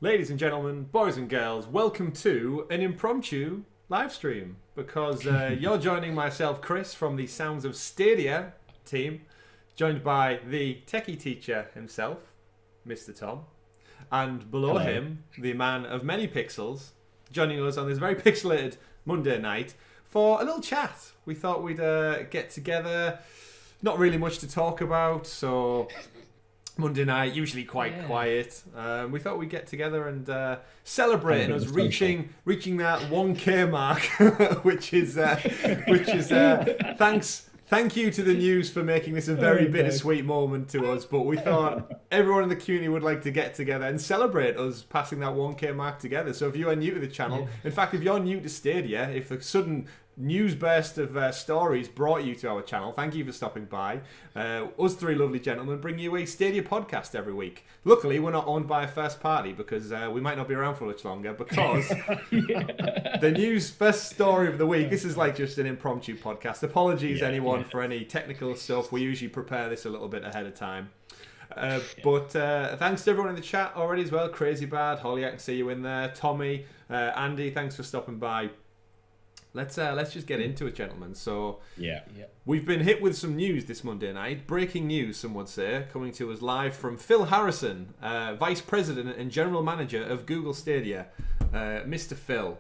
Ladies and gentlemen, boys and girls, welcome to an impromptu live stream because you're joining myself, Chris, from the Sounds of Stadia team, joined by the techie teacher himself, Mr. Tom, and below him, the man of many pixels, joining us on this very pixelated Monday night for a little chat. We thought we'd get together, not really much to talk about, so... Monday night, usually quite quiet. We thought we'd get together and celebrate us reaching that 1K mark, which is thank you to the news for making this a very bittersweet moment to us. But we thought everyone in the community would like to get together and celebrate us passing that 1K mark together. So if you are new to the channel, in fact, if you're new to Stadia, if the sudden news burst of stories brought you to our channel, thank you for stopping by. Us three lovely gentlemen bring you a Stadia podcast every week. Luckily, we're not owned by a first party because we might not be around for much longer because the news first story of the week, this is like just an impromptu podcast. Apologies anyone for any technical stuff. We usually prepare this a little bit ahead of time. But thanks to everyone in the chat already as well. Crazy Bad, Holly, I can see you in there. Tommy, Andy, thanks for stopping by. Let's just get into it, gentlemen. So we've been hit with some news this Monday night. Breaking news, some would say, coming to us live from Phil Harrison, Vice President and General Manager of Google Stadia, Mr. Phil.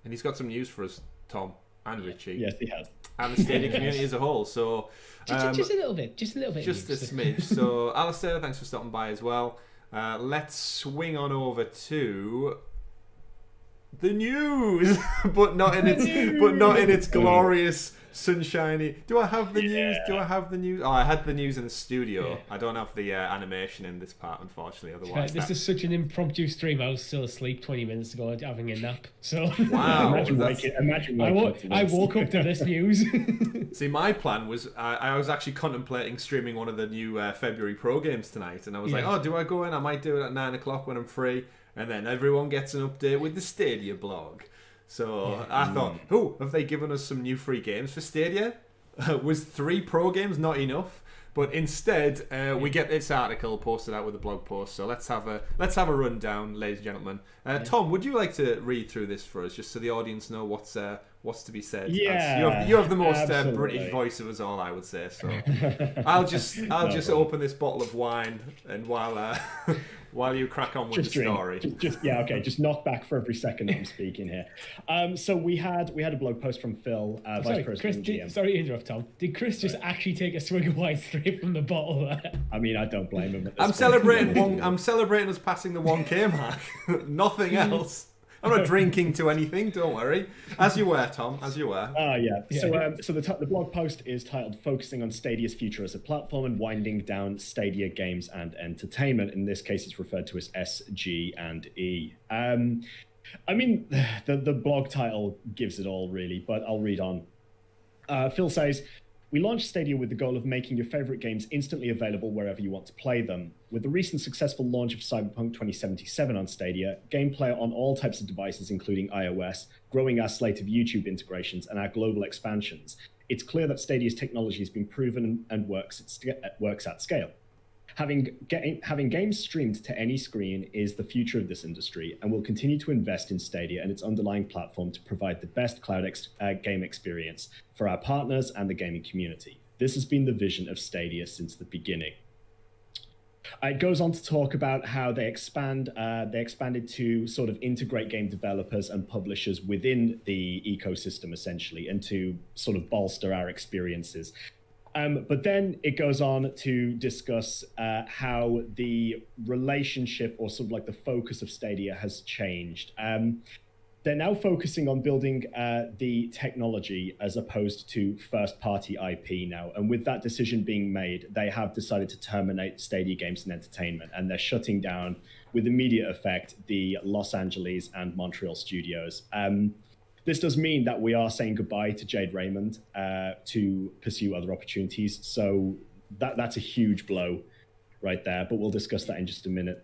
And he's got some news for us, Tom and Richie. Yes, he has. And the Stadia community as a whole. So just a little bit. Just a smidge. So Alistair, thanks for stopping by as well. Let's swing on over to the news, but not in its glorious sunshiny. Do I have the news? Oh, I had the news in the studio. I don't have the animation in this part, unfortunately. Otherwise, this is such an impromptu stream. I was still asleep 20 minutes ago, having a nap. So wow, imagine I woke up to this news. See, my plan was I was actually contemplating streaming one of the new February Pro games tonight, and I was like, oh, do I go in? I might do it at 9 o'clock when I'm free. And then everyone gets an update with the Stadia blog. So I thought, have they given us some new free games for Stadia? Was 3 pro games not enough? But instead, we get this article posted out with a blog post. So let's have a rundown, ladies and gentlemen. Tom, would you like to read through this for us, just so the audience know what's to be said? Yeah, you have the most British voice of us all, I would say. So I'll just open this bottle of wine, and while you crack on with the story. Just knock back for every second that I'm speaking here. So we had a blog post from Phil, Vice President GM. Sorry to interrupt, Tom. Did Chris just actually take a swig of wine straight from the bottle there? I mean, I don't blame him. I'm celebrating us passing the 1K mark. Nothing else. I'm not drinking to anything, don't worry. As you were, Tom, as you were. So the blog post is titled Focusing on Stadia's Future as a Platform and Winding Down Stadia Games and Entertainment. In this case, it's referred to as SG&E. I mean, the blog title gives it all, really, but I'll read on. Phil says, "We launched Stadia with the goal of making your favorite games instantly available wherever you want to play them. With the recent successful launch of Cyberpunk 2077 on Stadia, gameplay on all types of devices, including iOS, growing our slate of YouTube integrations, and our global expansions, it's clear that Stadia's technology has been proven and works at scale. Having games streamed to any screen is the future of this industry, and we'll continue to invest in Stadia and its underlying platform to provide the best cloud game experience for our partners and the gaming community. This has been the vision of Stadia since the beginning." It goes on to talk about how they expanded to sort of integrate game developers and publishers within the ecosystem, essentially, and to sort of bolster our experiences. But then it goes on to discuss how the relationship, or sort of like the focus of Stadia, has changed. They're now focusing on building the technology as opposed to first-party IP now. And with that decision being made, they have decided to terminate Stadia Games and Entertainment, and they're shutting down, with immediate effect, the Los Angeles and Montreal studios. This does mean that we are saying goodbye to Jade Raymond to pursue other opportunities. So that's a huge blow. right there, but we'll discuss that in just a minute.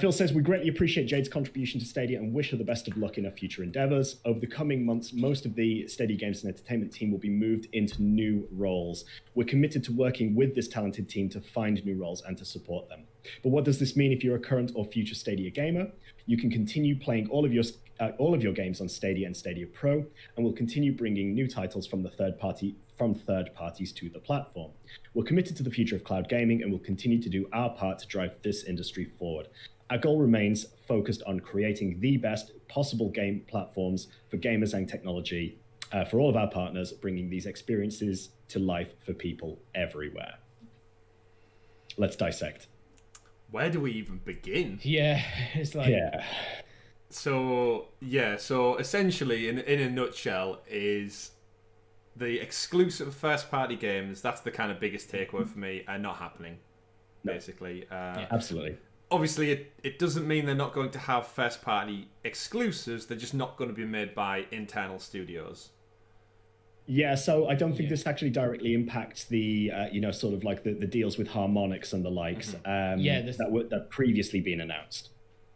Phil says, we greatly appreciate Jade's contribution to Stadia and wish her the best of luck in her future endeavors. Over the coming months, most of the Stadia Games and Entertainment team will be moved into new roles. We're committed to working with this talented team to find new roles and to support them. But what does this mean if you're a current or future Stadia gamer? You can continue playing all of your games on Stadia and Stadia Pro, and we'll continue bringing new titles from third parties to the platform. We're committed to the future of cloud gaming, and we'll continue to do our part to drive this industry forward. Our goal remains focused on creating the best possible game platforms for gamers and technology for all of our partners, bringing these experiences to life for people everywhere. Let's dissect. Where do we even begin? Yeah, it's like... Yeah. So essentially, in a nutshell, is the exclusive first-party games, that's the kind of biggest takeaway for me, are not happening, basically. Absolutely. Obviously, it doesn't mean they're not going to have first-party exclusives, they're just not going to be made by internal studios. Yeah, so I don't think this actually directly impacts the, sort of like the deals with Harmonix and the likes that previously been announced.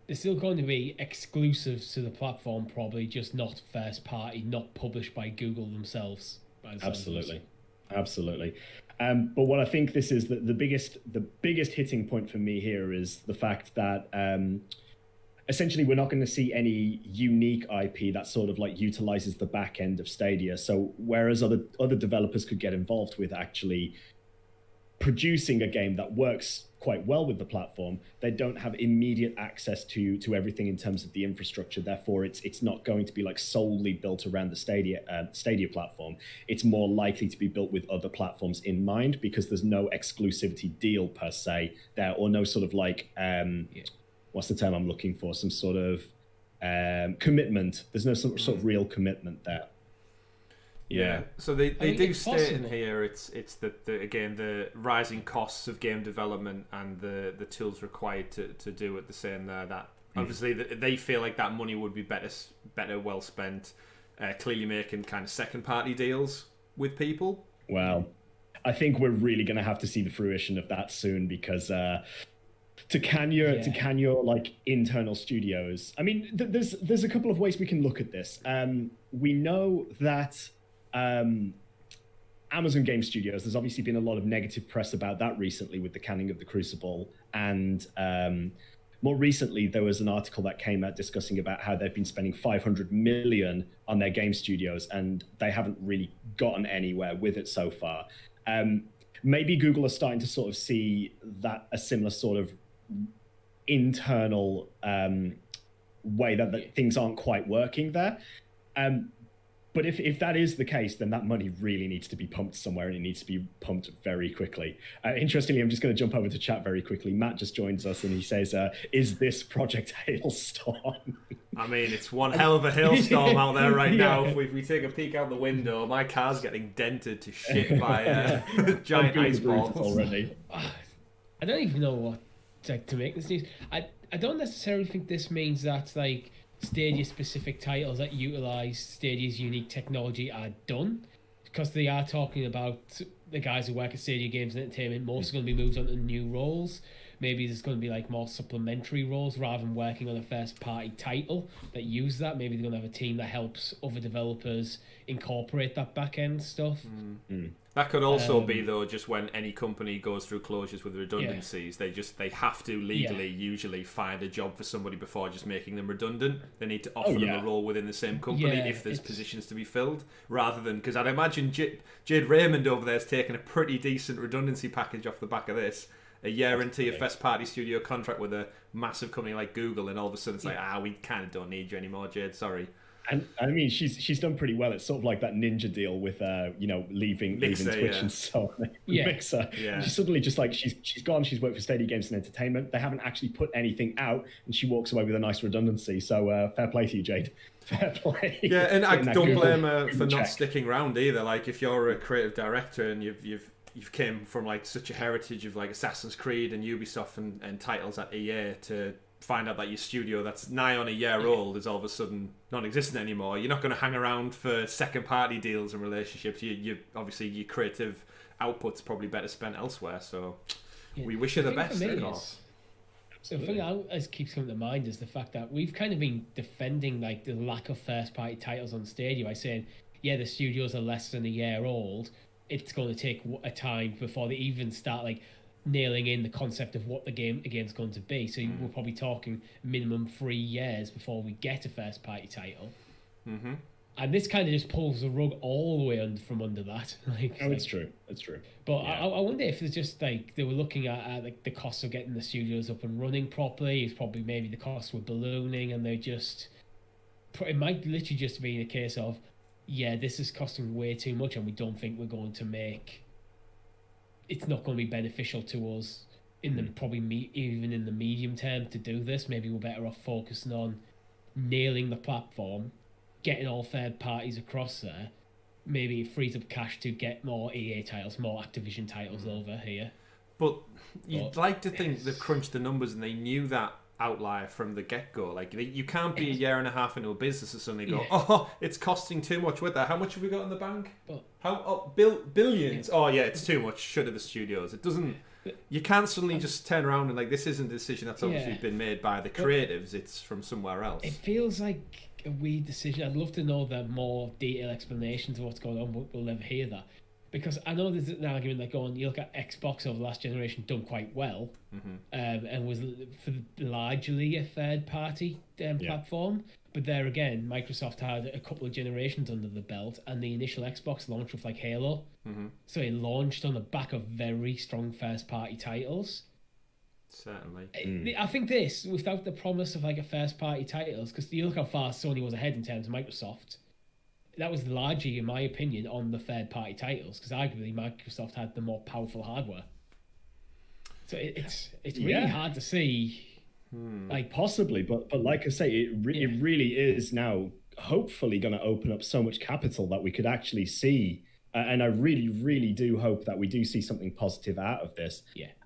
They're still going to be exclusive to the platform, probably just not first party, not published by Google themselves. Absolutely. But what I think this is the biggest hitting point for me here is the fact that essentially we're not going to see any unique IP that sort of like utilizes the back end of Stadia. So whereas other developers could get involved with actually producing a game that works quite well with the platform, they don't have immediate access to everything in terms of the infrastructure. Therefore, it's not going to be like solely built around the Stadia platform. It's more likely to be built with other platforms in mind because there's no exclusivity deal per se there, or no sort of like what's the term I'm looking for? Some sort of commitment. There's no sort of real commitment there. Yeah. So they do state in here it's the rising costs of game development and the tools required to do it. The same there that obviously they feel like that money would be better well spent, clearly making kind of second party deals with people. Well, I think we're really going to have to see the fruition of that soon because to can your like internal studios. I mean, there's a couple of ways we can look at this. We know that Amazon Game Studios, there's obviously been a lot of negative press about that recently with the canning of the Crucible, and more recently there was an article that came out discussing about how they've been spending 500 million on their game studios and they haven't really gotten anywhere with it so far. Maybe Google are starting to sort of see that a similar sort of internal way that things aren't quite working there. But if that is the case, then that money really needs to be pumped somewhere, and it needs to be pumped very quickly. Interestingly, I'm just going to jump over to chat very quickly. Matt just joins us, and he says, is this Project Hailstorm? I mean, it's one hell of a hailstorm out there right now. If we take a peek out the window, my car's getting dented to shit by giant ice balls. Already. I don't even know what to make this news. I don't necessarily think this means that, like, Stadia-specific titles that utilize Stadia's unique technology are done, because they are talking about the guys who work at Stadia Games Entertainment. Most are going to be moved on to new roles. Maybe there's going to be like more supplementary roles rather than working on a first-party title that use that. Maybe they're going to have a team that helps other developers incorporate that back-end stuff. That could also be, though, just when any company goes through closures with redundancies, they have to legally usually find a job for somebody before just making them redundant. They need to offer them a role within the same company if there's positions to be filled, rather than, because I'd imagine Jade Raymond over there is taking a pretty decent redundancy package off the back of this. A year into your first party studio contract with a massive company like Google, and all of a sudden it's like, we kind of don't need you anymore, Jade, sorry. And I mean, she's done pretty well. It's sort of like that ninja deal with leaving Mixer, Twitch and so on. Mixer. Yeah. She's suddenly just like she's gone. She's worked for Stadia Games and Entertainment. They haven't actually put anything out, and she walks away with a nice redundancy. So fair play to you, Jade. Fair play. Yeah, and I don't blame her for not sticking around either. Like, if you're a creative director and you've came from like such a heritage of like Assassin's Creed and Ubisoft and titles at EA, to find out that your studio that's nigh on a year old is all of a sudden non-existent anymore, you're not going to hang around for second party deals and relationships. You obviously, your creative output's probably better spent elsewhere. So we wish her the thing best, for me of course. The thing that keeps coming to mind is the fact that we've kind of been defending like the lack of first-party titles on Stadia by saying, yeah, the studios are less than a year old. It's going to take a time before they even start like nailing in the concept of what the game's going to be. So we're probably talking minimum 3 years before we get a first-party title. Mm-hmm. And this kind of just pulls the rug all the way from under that. It's true. It's true. But yeah. I wonder if it's just like they were looking at like the cost of getting the studios up and running properly. It's probably maybe the costs were ballooning, and it might literally just be a case of, yeah, this is costing way too much, and we don't think we're going to make. It's not going to be beneficial to us in the even in the medium term to do this. Maybe we're better off focusing on nailing the platform, getting all third parties across there. Maybe it frees up cash to get more EA titles, more Activision titles over here. But you'd like to think they've crunched the numbers and they knew that outlier from the get-go. Like, you can't be a year and a half into a business and suddenly go, oh, it's costing too much with that. How much have we got in the bank? Billions. Oh, yeah, it's too much. Shut of the studios. It doesn't... You can't suddenly just turn around and like, this isn't a decision that's obviously been made by the creatives. It's from somewhere else. It feels like a weird decision. I'd love to know the more detailed explanations of what's going on, but we'll never hear that. Because I know there's an argument like going, you look at Xbox over the last generation done quite well, and was largely a third-party platform. But there again, Microsoft had a couple of generations under the belt, and the initial Xbox launched with like Halo. So it launched on the back of very strong first-party titles. Certainly. I think this, without the promise of like a first-party titles, because you look how far Sony was ahead in terms of Microsoft, that was largely, in my opinion, on the third-party titles, because arguably Microsoft had the more powerful hardware. So it's really hard to see. Like possibly, but like I say, it really is now hopefully going to open up so much capital that we could actually see. And I really do hope that we do see something positive out of this.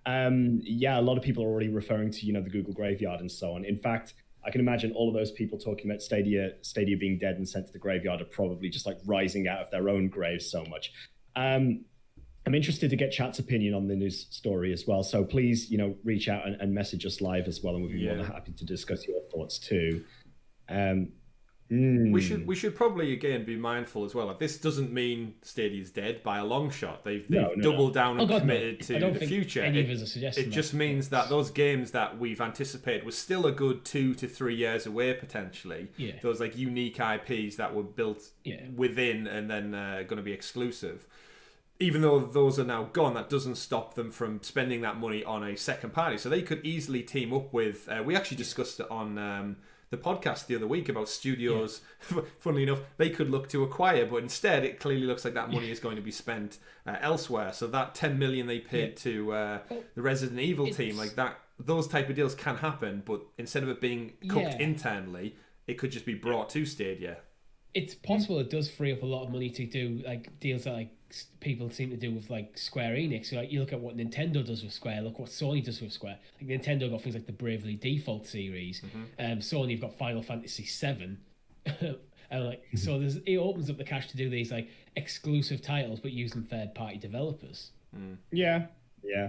A lot of people are already referring to, the Google graveyard and so on. In fact, I can imagine all of those people talking about Stadia being dead and sent to the graveyard are probably just like rising out of their own graves so much. I'm interested to get chat's opinion on the news story as well. So please, reach out and message us live as well, and we'll be more than happy to discuss your thoughts too. We should probably again be mindful as well. Like, this doesn't mean Stadia's dead by a long shot. They've doubled down and committed to the future. It just means that those games that we've anticipated was still a good 2 to 3 years away potentially. Those like unique IPs that were built within and then going to be exclusive. Even though those are now gone, that doesn't stop them from spending that money on a second party. So they could easily team up with. We actually discussed it on the podcast the other week about studios. Funnily enough, they could look to acquire, but instead it clearly looks like that money is going to be spent elsewhere. So that 10 million they paid to the Resident Evil team, like that, those type of deals can happen. But instead of it being cooked internally, it could just be brought to Stadia. It's possible it does free up a lot of money to do like deals that like people seem to do with like Square Enix. So, like, you look at what Nintendo does with Square, look what Sony does with Square. Like Nintendo got things like the Bravely Default series. Sony have got Final Fantasy VII. And like so it opens up the cash to do these like exclusive titles but using third party developers. Yeah.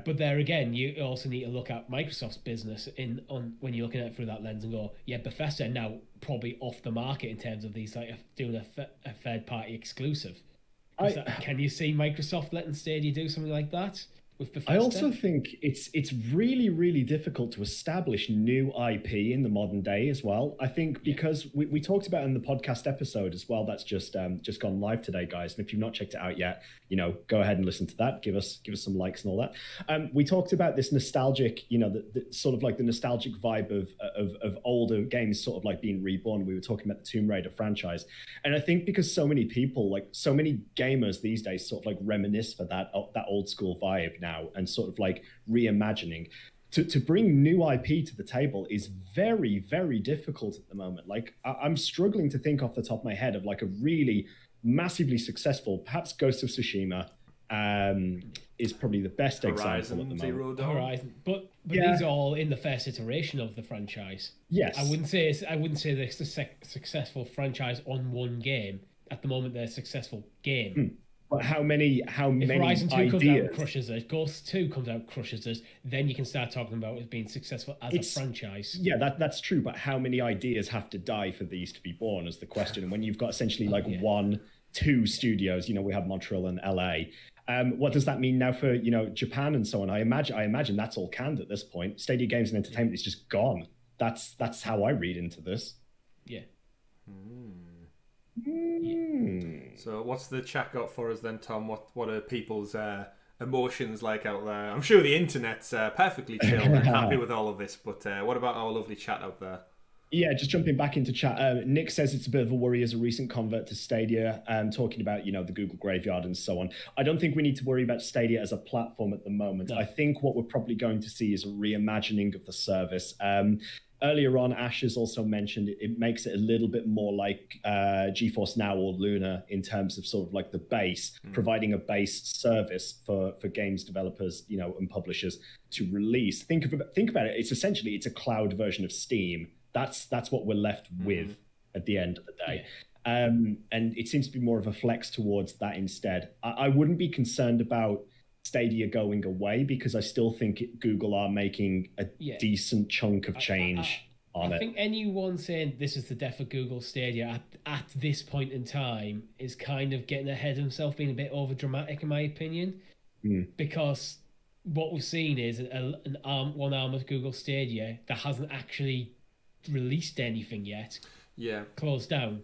But there again, you also need to look at Microsoft's business when you're looking at it through that lens and go, Bethesda are now probably off the market in terms of these like doing a third party exclusive. Can you see Microsoft letting Stadia do something like that with Bethesda? I also think it's really difficult to establish new IP in the modern day as well. I think because we talked about in the podcast episode as well, that's just gone live today, guys. And if you've not checked it out yet, go ahead and listen to that. Give us some likes and all that. We talked about this nostalgic, the sort of like the nostalgic vibe of older games sort of like being reborn. We were talking about the Tomb Raider franchise. And I think because so many people, like so many gamers these days sort of like reminisce for that old school vibe now, and sort of like reimagining to bring new IP to the table is very difficult at the moment. Like I'm struggling to think off the top of my head of like a really massively successful, perhaps Ghost of Tsushima is probably the best example at the moment. Horizon, but these are all in the first iteration of the franchise. Yes, I wouldn't say this a successful franchise on one game. At the moment, they're a successful game. But how many If Horizon 2 comes out and ideas? crushes us, Ghost 2 comes out and crushes us, then you can start talking about it being successful as a franchise. Yeah, that's true. But how many ideas have to die for these to be born is the question. And when you've got essentially like 1-2 studios, we have Montreal and LA. What does that mean now for Japan and so on? I imagine that's all canned at this point. Stadia Games and Entertainment is just gone. That's how I read into this. Yeah. So what's the chat got for us then, Tom? What are people's emotions like out there? I'm sure the internet's perfectly chill and happy with all of this, but what about our lovely chat out there? Yeah, just jumping back into chat. Nick says it's a bit of a worry as a recent convert to Stadia, talking about, the Google graveyard and so on. I don't think we need to worry about Stadia as a platform at the moment. No. I think what we're probably going to see is a reimagining of the service. Earlier on, Ash has also mentioned it makes it a little bit more like GeForce Now or Luna in terms of sort of like the base, providing a base service for games developers, and publishers to release. Think about it. It's a cloud version of Steam. That's what we're left with at the end of the day. Yeah. And it seems to be more of a flex towards that instead. I wouldn't be concerned about Stadia going away because I still think Google are making a decent chunk of change on it. I think anyone saying this is the death of Google Stadia at this point in time is kind of getting ahead of himself, being a bit over dramatic in my opinion, because what we've seen is one arm of Google Stadia that hasn't actually released anything yet. Yeah, closed down.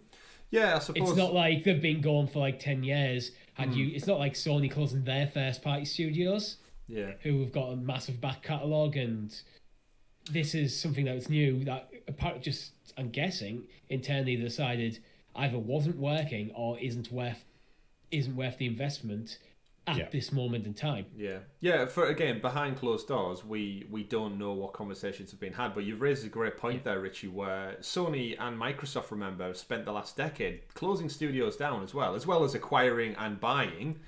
Yeah, I suppose it's not like they've been going for like 10 years. And it's not like Sony closing their first-party studios, who have got a massive back catalogue, and this is something that's new that, I'm guessing, internally decided either wasn't working or isn't worth the investment at this moment in time. Yeah. For again, behind closed doors, we don't know what conversations have been had. But you've raised a great point there, Richie, where Sony and Microsoft, remember, have spent the last decade closing studios down as well as acquiring and buying.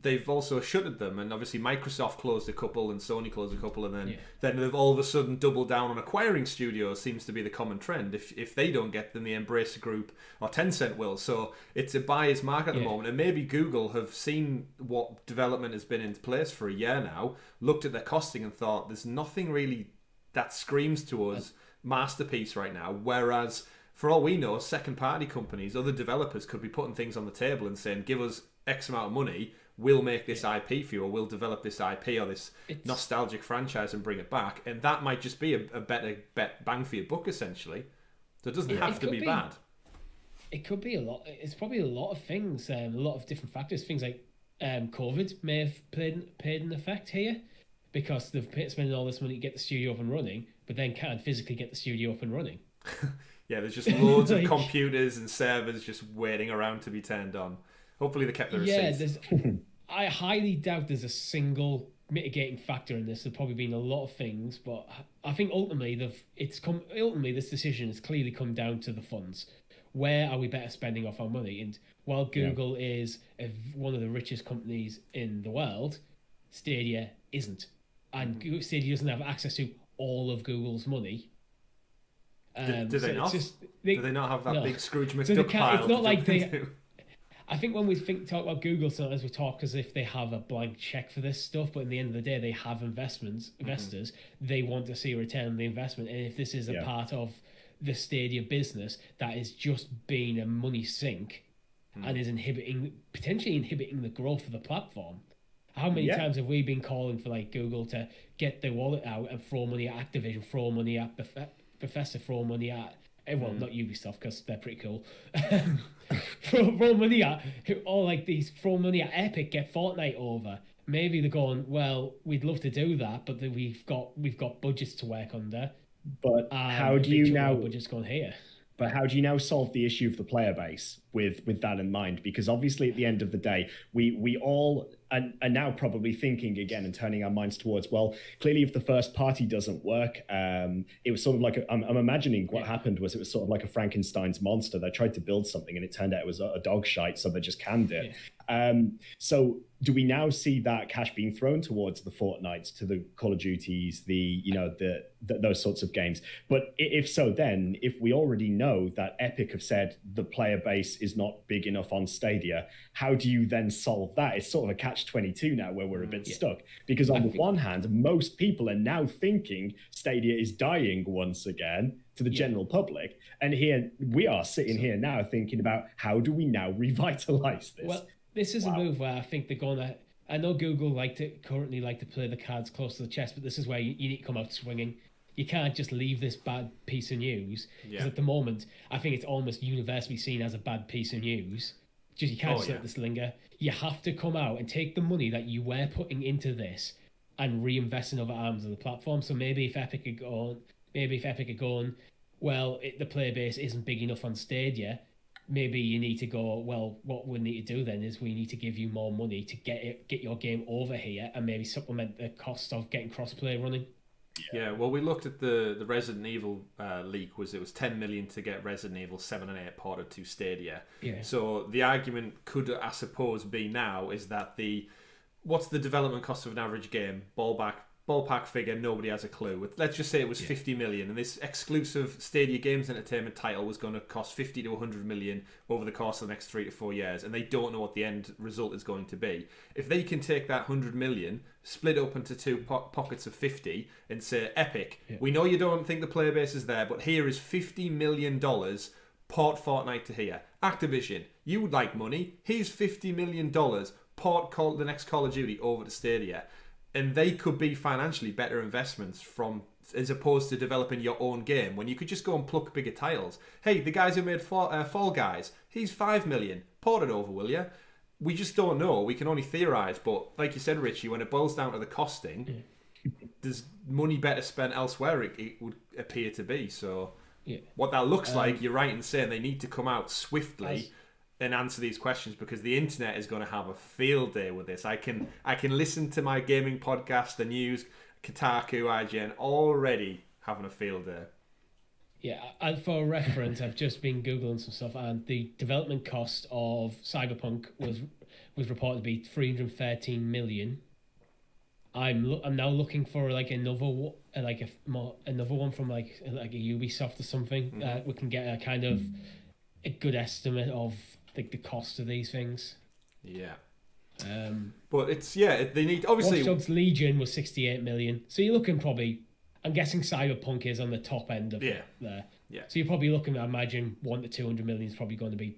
They've also shuttered them, and obviously Microsoft closed a couple and Sony closed a couple, and then they've all of a sudden doubled down on acquiring studios. Seems to be the common trend. If they don't get them, the Embracer Group or Tencent will. So it's a buyer's market at the moment, and maybe Google have seen what development has been in place for a year now, looked at their costing and thought there's nothing really that screams to us masterpiece right now. Whereas for all we know, second party companies, other developers could be putting things on the table and saying, give us X amount of money, we'll make this IP for you, or we'll develop this IP or this nostalgic franchise and bring it back. And that might just be a better bang for your buck, essentially. So it doesn't have to be bad. It could be a lot. It's probably a lot of things, a lot of different factors. Things like COVID may have played an effect here, because they've spending all this money to get the studio up and running, but then can't physically get the studio up and running. Yeah, there's just loads of computers and servers just waiting around to be turned on. Hopefully they kept the receipts. I highly doubt there's a single mitigating factor in this. There's probably been a lot of things, but I think ultimately this decision has clearly come down to the funds. Where are we better spending off our money? And while Google is one of the richest companies in the world, Stadia isn't, and Stadia doesn't have access to all of Google's money. Do they not? Do they not have that big Scrooge McDuck pile? It's not like they. I think when we talk about Google, sometimes we talk as if they have a blank check for this stuff, but at the end of the day, they have investors. They want to see a return on the investment, and if this is a part of the Stadia business that is just being a money sink and is potentially inhibiting the growth of the platform. How many times have we been calling for like Google to get their wallet out and throw money at Activision, throw money at Bethesda, throw money at well, not Ubisoft because they're pretty cool. throw money at throw money at Epic, get Fortnite over. Maybe they're going, well, we'd love to do that, but we've got budgets to work under. But how do you now? Budgets going here. But how do you now solve the issue of the player base with that in mind? Because obviously, at the end of the day, we all are now probably thinking again and turning our minds towards, well, clearly, if the first party doesn't work, it was sort of like I'm imagining what happened was it was sort of like a Frankenstein's monster. They tried to build something and it turned out it was a dog shite, so they just canned it. So do we now see that cash being thrown towards the Fortnites, to the Call of Duties, those sorts of games? But if so, then if we already know that Epic have said the player base is not big enough on Stadia, how do you then solve that? It's sort of a catch-22 now, where we're a bit stuck. Because on the one hand, most people are now thinking Stadia is dying once again to the general public, and here we are sitting here now thinking about, how do we now revitalize this? Well, this is a move where I think they're gonna. I know Google currently like to play the cards close to the chest, but this is where you need to come out swinging. You can't just leave this bad piece of news, because at the moment I think it's almost universally seen as a bad piece of news. Just you can't just let this linger. You have to come out and take the money that you were putting into this and reinvest in other arms of the platform. So maybe if Epic are going, well, the player base isn't big enough on Stadia, maybe you need to go, well, what we need to do then is we need to give you more money to get your game over here, and maybe supplement the cost of getting crossplay running. Yeah, well, we looked at the Resident Evil leak. It was 10 million to get Resident Evil 7 and 8 ported to Stadia. Yeah. So the argument could, I suppose, be now is that what's the development cost of an average game? Ballpark figure, nobody has a clue. Let's just say it was 50 million, and this exclusive Stadia Games Entertainment title was going to cost 50 to 100 million over the course of the next 3 to 4 years, and they don't know what the end result is going to be. If they can take that 100 million, split up into two pockets of 50, and say, Epic, we know you don't think the player base is there, but here is $50 million, port Fortnite to here. Activision, you would like money, here's $50 million, port the next Call of Duty over to Stadia. And they could be financially better investments as opposed to developing your own game, when you could just go and pluck bigger titles. Hey, the guys who made Fall Guys, he's $5 million. Port it over, will you? We just don't know. We can only theorise. But like you said, Richie, when it boils down to the costing, there's money better spent elsewhere, it would appear to be. So what that looks like, you're right in saying they need to come out swiftly and answer these questions, because the internet is going to have a field day with this. I can listen to my gaming podcast, the news, Kotaku, IGN, already having a field day. Yeah, and for reference, I've just been Googling some stuff, and the development cost of Cyberpunk was reported to be 313 million. I'm now looking for like another one from like a Ubisoft or something. We can get a kind of a good estimate of the cost of these things. Yeah. But it's they need, obviously. Watch Dogs Legion was 68 million. So you're looking probably, I'm guessing Cyberpunk is on the top end of there. Yeah. So you're probably looking, I imagine, 1 to 200 million is probably going to be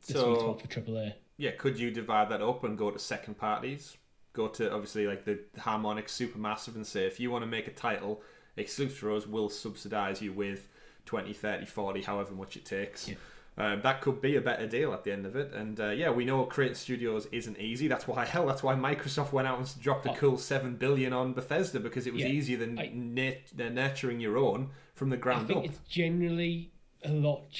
the sweet spot for AAA. Yeah, could you divide that up and go to second parties? Go to obviously like the Harmonix Supermassive and say, if you want to make a title exclusive for us, we'll subsidise you with 20, 30, 40, however much it takes. Yeah. That could be a better deal at the end of it. And we know creating studios isn't easy. That's why Microsoft went out and dropped a cool $7 billion on Bethesda, because it was easier than nurturing your own from the ground up. I think it's generally a lot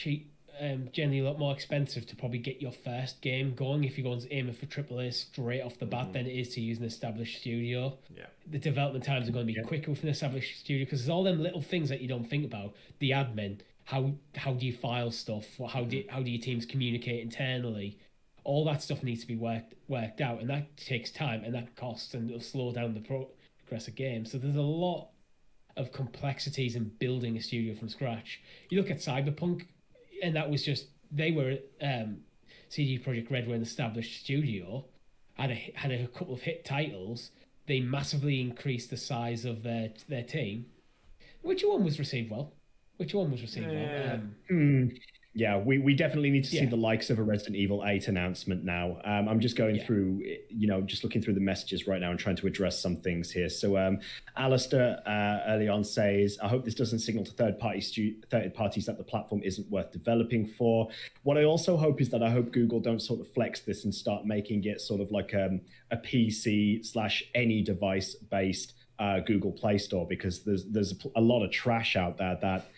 generally a lot more expensive to probably get your first game going if you're going to aim for AAA straight off the bat than it is to use an established studio. Yeah. The development times are going to be quicker with an established studio, because there's all them little things that you don't think about. The admin. How do you file stuff? How do your teams communicate internally? All that stuff needs to be worked out, and that takes time, and that costs, and it'll slow down the progress of games. So there's a lot of complexities in building a studio from scratch. You look at Cyberpunk, and that was just, they were CD Projekt Red were an established studio, had a couple of hit titles. They massively increased the size of their team. Which one was received well? Yeah, we definitely need to see the likes of a Resident Evil 8 announcement now. I'm just going through, just looking through the messages right now and trying to address some things here. So Alistair early on says, I hope this doesn't signal to third parties that the platform isn't worth developing for. What I also hope is that I hope Google don't sort of flex this and start making it sort of like a PC/any device based Google Play Store, because there's a lot of trash out there that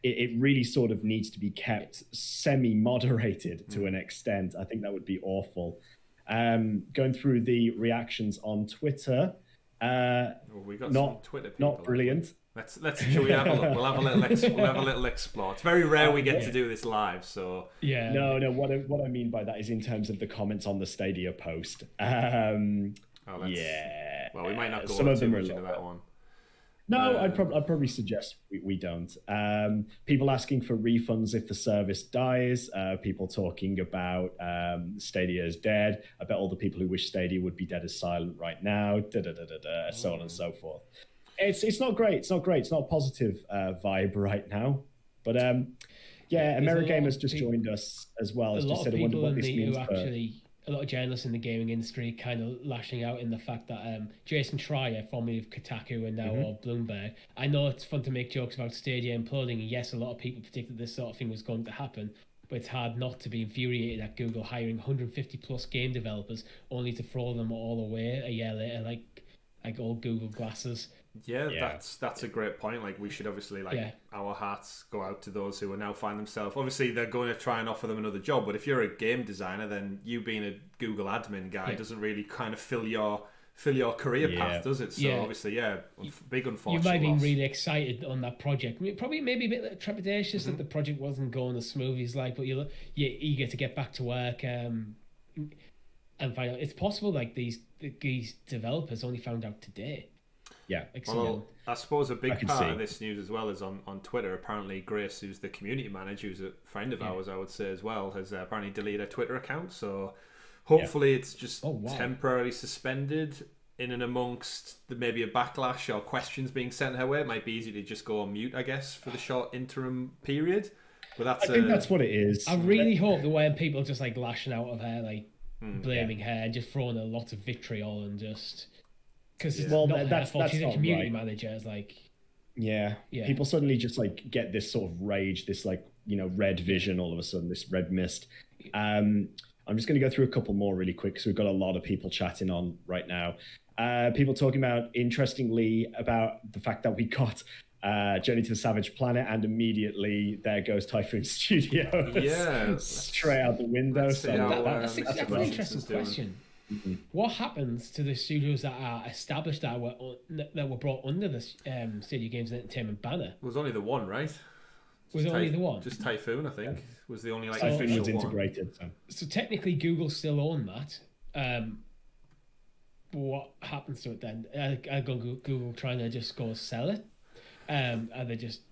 it really sort of needs to be kept semi-moderated to an extent. I think that would be awful. Going through the reactions on Twitter, We got not some Twitter people. not brilliant. Let's shall we have a look? We'll have a little explore. It's very rare we get to do this live, so yeah. No. What I mean by that is in terms of the comments on the Stadia post. yeah. Well, we might not go some of too them much are into that one. No, I'd probably suggest we don't. People asking for refunds if the service dies. People talking about Stadia is dead. I bet all the people who wish Stadia would be dead is silent right now. So on and so forth. It's not great. It's not great. It's not a positive vibe right now. But Amerigamer has just joined us as well. Has just said, I wonder what this means for... A lot of journalists in the gaming industry kind of lashing out in the fact that Jason Schreier, formerly of Kotaku and now of Bloomberg, I know it's fun to make jokes about Stadia imploding, and yes, a lot of people predicted this sort of thing was going to happen, but it's hard not to be infuriated at Google hiring 150 plus game developers only to throw them all away a year later, like old Google glasses. Yeah, that's a great point. Like, we should obviously our hearts go out to those who are now find themselves. Obviously, they're going to try and offer them another job. But if you're a game designer, then you being a Google admin guy doesn't really kind of fill your career path, does it? So obviously, big unfortunate. You might be loss. really excited on that project. Probably maybe a bit trepidatious that the project wasn't going as smooth as but you're eager to get back to work and find out. It's possible like these developers only found out today. Yeah. Well, I suppose a big part of this news as well is on Twitter. Apparently, Grace, who's the community manager, who's a friend of ours, I would say as well, has apparently deleted her Twitter account. So hopefully it's just temporarily suspended in and amongst maybe a backlash or questions being sent her way. It might be easy to just go on mute, I guess, for the short interim period. But I think that's what it is. I really hope the way people just like lashing out of her, blaming her, just throwing a lot of vitriol and just... Because it's not her fault. She's a community manager. It's people suddenly just get this sort of rage, this red vision all of a sudden, this red mist. I'm just going to go through a couple more really quick because we've got a lot of people chatting on right now. People talking about, interestingly, about the fact that we got Journey to the Savage Planet, and immediately there goes Typhoon Studios. Yeah, straight out the window. That's an interesting question. Mm-hmm. What happens to the studios that are established that were brought under the Stadia Games Entertainment banner? It was only the one, right? Was only the one? Just Typhoon, I think, was the only Typhoon was integrated. So technically, Google still own that. What happens to it then? Are Google trying to just go sell it? Are they just?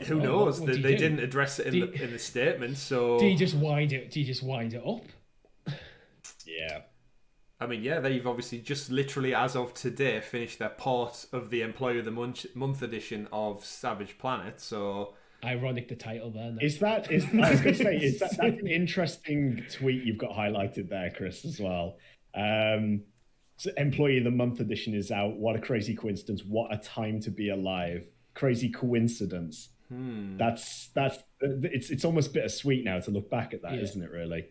Who knows? They didn't address it in the statement. So do you just wind it up? Yeah. I mean, they've obviously just literally, as of today, finished their port of the Employee of the Month edition of Savage Planet, so... Ironic, the title there. I was going to say, that's an interesting tweet you've got highlighted there, Chris, as well. So Employee of the Month edition is out. What a crazy coincidence. What a time to be alive. Crazy coincidence. It's almost bittersweet now to look back at that, isn't it, really?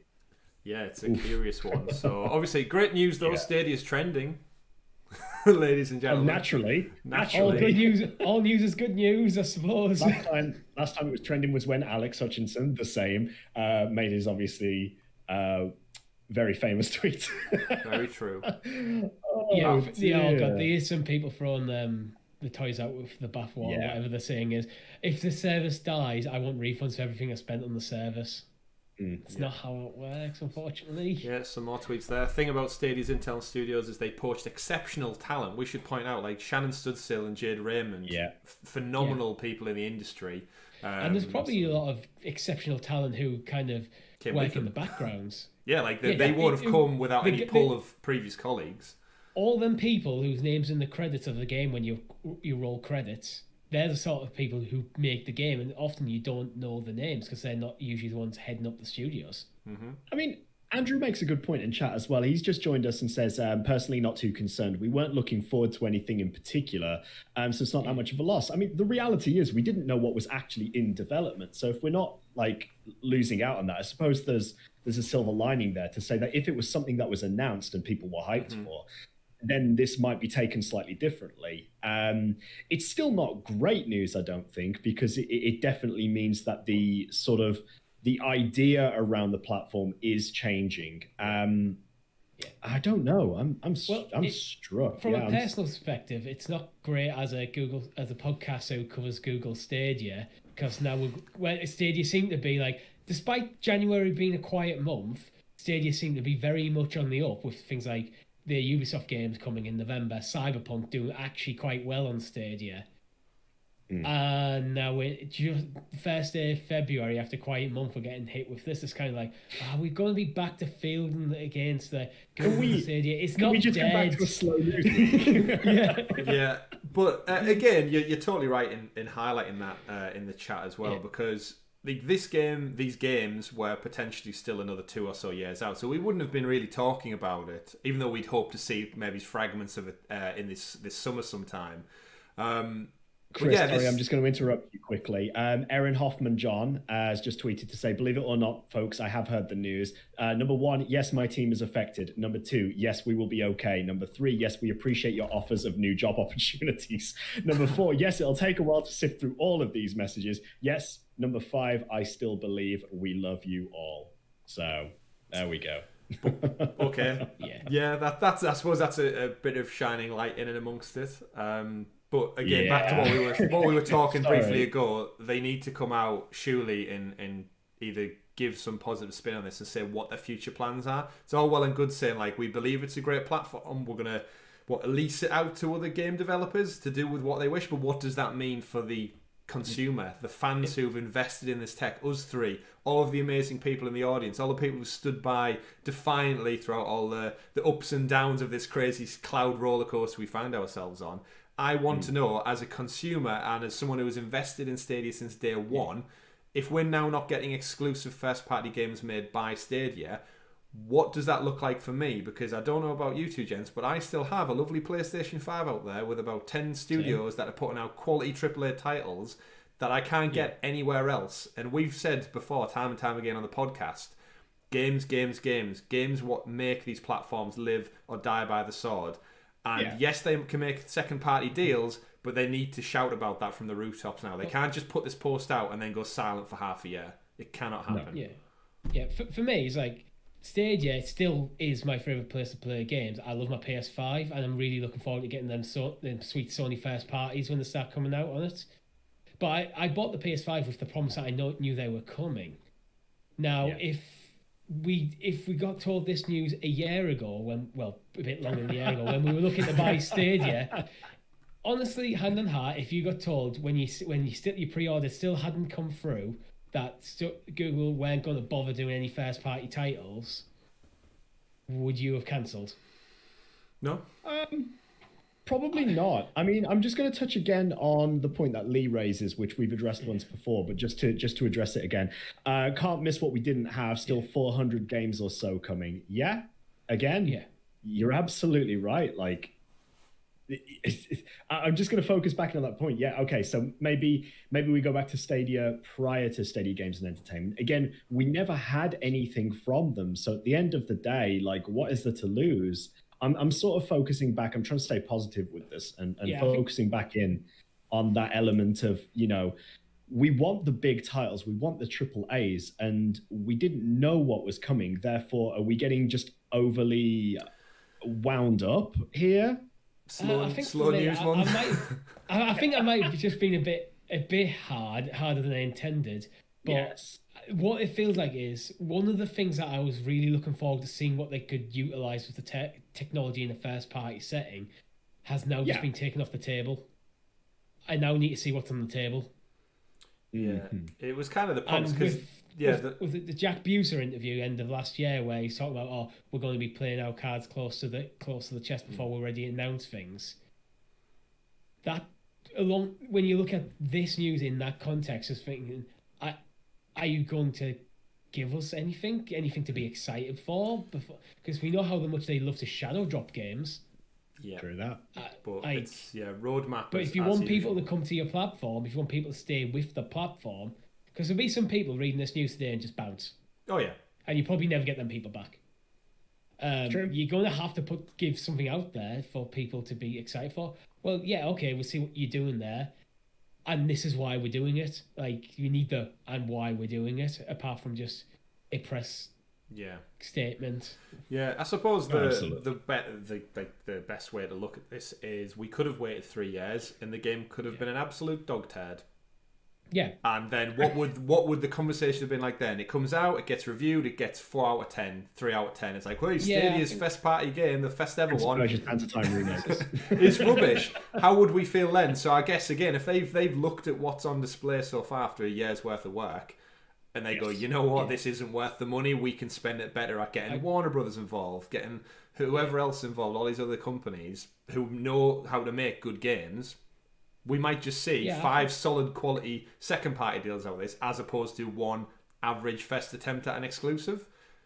Yeah, it's a curious one. So, obviously, great news, though. Stadia's trending, ladies and gentlemen. Naturally. All news is good news, I suppose. Last time it was trending was when Alex Hutchinson, the same, made his obviously very famous tweet. Very true. God, there is some people throwing the toys out with the bathwater, whatever the saying is. If the service dies, I want refunds for everything I spent on the service. It's not how it works, unfortunately. Yeah, some more tweets there. Thing about Stadia's Intel Studios is they poached exceptional talent. We should point out, like Shannon Studstill and Jade Raymond, phenomenal people in the industry. And there's probably a lot of exceptional talent who kind of work in the backgrounds. They would have come without any pull of previous colleagues. All them people whose names in the credits of the game when you roll credits, they're the sort of people who make the game, and often you don't know the names because they're not usually the ones heading up the studios. Mm-hmm. I mean, Andrew makes a good point in chat as well. He's just joined us and says, personally not too concerned. We weren't looking forward to anything in particular, so it's not that much of a loss. I mean, the reality is we didn't know what was actually in development. So if we're not losing out on that, I suppose there's a silver lining there to say that if it was something that was announced and people were hyped for, then this might be taken slightly differently. It's still not great news, I don't think, because it definitely means that the sort of the idea around the platform is changing. I don't know. I'm struck. From a personal perspective, it's not great as a podcast who covers Google Stadia, because now Stadia seem to be like, despite January being a quiet month, Stadia seem to be very much on the up with things like the Ubisoft games coming in November, Cyberpunk doing actually quite well on Stadia. And now we're just the first day of February, after a quiet month, we're getting hit with this. It's kind of like, are we going to be back to fielding against the Stadia? It's not dead. Can we just come back to a slow news? Yeah. But again, you're totally right in highlighting that in the chat as well, because these games were potentially still another 2 or so years out, so we wouldn't have been really talking about it, even though we'd hope to see maybe fragments of it in this summer sometime. Chris, sorry, I'm just going to interrupt you quickly. Erin Hoffman John has just tweeted to say, believe it or not, folks, I have heard the news. Number 1, yes, my team is affected. Number 2, yes, we will be okay. Number 3, yes, we appreciate your offers of new job opportunities. Number 4, yes, it'll take a while to sift through all of these messages. Yes. Number 5, I still believe we love you all. So there we go. Okay. Yeah. That's I suppose that's a bit of shining light in and amongst it. But again, back to what we were talking briefly ago. They need to come out surely and either give some positive spin on this and say what their future plans are. It's all well and good saying like we believe it's a great platform. We're gonna lease it out to other game developers to do with what they wish. But what does that mean for the consumer, the fans who've invested in this tech, us three, all of the amazing people in the audience, all the people who stood by defiantly throughout all the ups and downs of this crazy cloud roller coaster we found ourselves on? I want to know, as a consumer and as someone who has invested in Stadia since day one, if we're now not getting exclusive first-party games made by Stadia, what does that look like for me? Because I don't know about you two gents, but I still have a lovely PlayStation 5 out there with about 10 studios that are putting out quality AAA titles that I can't get anywhere else. And we've said before, time and time again on the podcast, games, what make these platforms live or die by the sword. And yes, they can make second-party deals, but they need to shout about that from the rooftops now. They can't just put this post out and then go silent for half a year. It cannot happen. No. Yeah. For me, it's like Stadia still is my favourite place to play games. I love my PS5, and I'm really looking forward to getting them sweet Sony first parties when they start coming out on it. But I bought the PS5 with the promise that I knew they were coming. Now, if we got told this news a year ago, a bit longer than a year ago, when we were looking to buy Stadia, honestly, hand on heart, if you got told when your pre-order still hadn't come through that Google weren't going to bother doing any first-party titles, would you have cancelled? No. Probably not. I mean, I'm just going to touch again on the point that Lee raises, which we've addressed once before, but just to address it again. Can't miss what we didn't have. Still 400 games or so coming. Yeah. Again. You're absolutely right. Like, I'm just going to focus back on that point. Yeah. Okay. So maybe we go back to Stadia prior to Stadia Games and Entertainment. Again, we never had anything from them. So at the end of the day, like, what is there to lose? I'm sort of focusing back. I'm trying to stay positive with this and focusing back in on that element of, we want the big titles, we want the triple A's, and we didn't know what was coming. Therefore, are we getting just overly wound up here? Slow news one. I think I might have just been a bit harder than I intended. But what it feels like is one of the things that I was really looking forward to seeing what they could utilize with the technology in a first party setting has now just been taken off the table. I now need to see what's on the table. Yeah, it was kind of the promise because with the Jack Buser interview end of last year, where he's talking about, we're going to be playing our cards close to the chest before we're ready to announce things. That when you look at this news in that context, is thinking, are you going to give us anything to be excited for? Because we know how much they love to shadow drop games. Yeah, true that. But it's roadmap. But if you want people to come to your platform, if you want people to stay with the platform, because there'll be some people reading this news today and just bounce. Oh yeah, and you probably never get them people back. True. You're going to have to give something out there for people to be excited for. Well, yeah, okay, we'll see what you're doing there. And this is why we're doing it. Like, you need and why we're doing it, apart from just it press statement. Yeah, I suppose Absolutely. the best way to look at this is we could have waited 3 years and the game could have been an absolute dog turd. Yeah. And then what would the conversation have been like then? It comes out, it gets reviewed, it gets 4 out of 10, 3 out of 10. It's like, well, Stadia's first party game, the first ever one. Time remakes. It's rubbish. How would we feel then? So I guess again, if they've looked at what's on display so far after a year's worth of work, and they go, you know what, this isn't worth the money. We can spend it better at getting Warner Brothers involved, getting whoever else involved, all these other companies who know how to make good games. We might just see 5 solid quality second party deals out of this, as opposed to one average first attempt at an exclusive.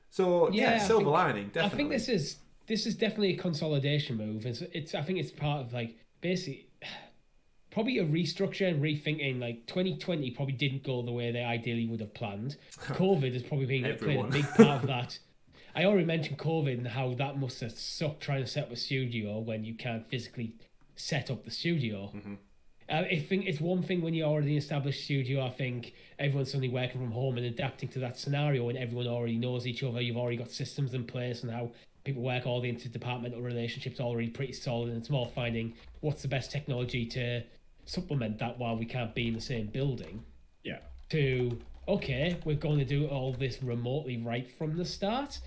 So silver lining. Definitely. I think this is definitely a consolidation move. I think it's part of like basically probably a restructure and rethinking. Like 2020 probably didn't go the way they ideally would have planned. COVID has probably played a big part of that. I already mentioned COVID and how that must have sucked trying to set up a studio when you can't physically set up the studio. Mm-hmm. I think it's one thing when you're already an established studio. I think everyone's suddenly working from home and adapting to that scenario, and everyone already knows each other. You've already got systems in place and how people work, all the interdepartmental relationships already pretty solid, and it's more finding what's the best technology to supplement that while we can't be in the same building. Yeah. To, okay, we're going to do all this remotely right from the start.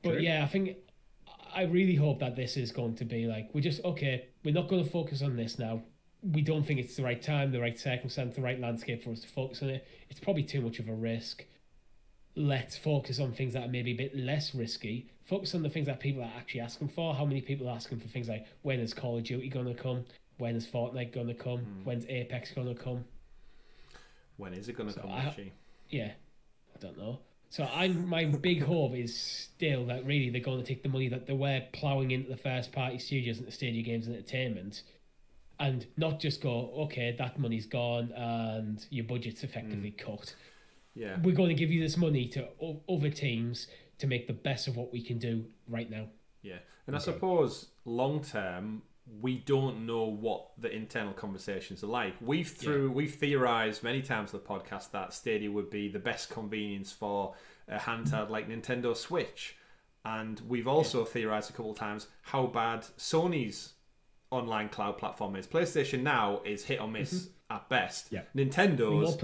But True. yeah, I really hope that this is going to be like, we're not going to focus on this now. We don't think it's the right time, the right circumstance, the right landscape for us to focus on it. It's probably too much of a risk. Let's focus on things that are maybe a bit less risky. Focus on the things that people are actually asking for. How many people are asking for things like, when is Call of Duty going to come? When is Fortnite going to come? When's Apex going to come? When is it going to come, actually? Yeah, I don't know. So my big hope is still that really they're going to take the money that they were ploughing into the first party studios into Stadia Games Entertainment and not just go, okay, that money's gone and your budget's effectively cut. Yeah. We're going to give you this money to other teams to make the best of what we can do right now. Yeah. And I suppose long term, we don't know what the internal conversations are like. We've theorized many times on the podcast that Stadia would be the best convenience for a handheld like Nintendo Switch, and we've also theorized a couple of times how bad Sony's online cloud platform is. PlayStation Now is hit or miss at best. Yeah. Nintendo's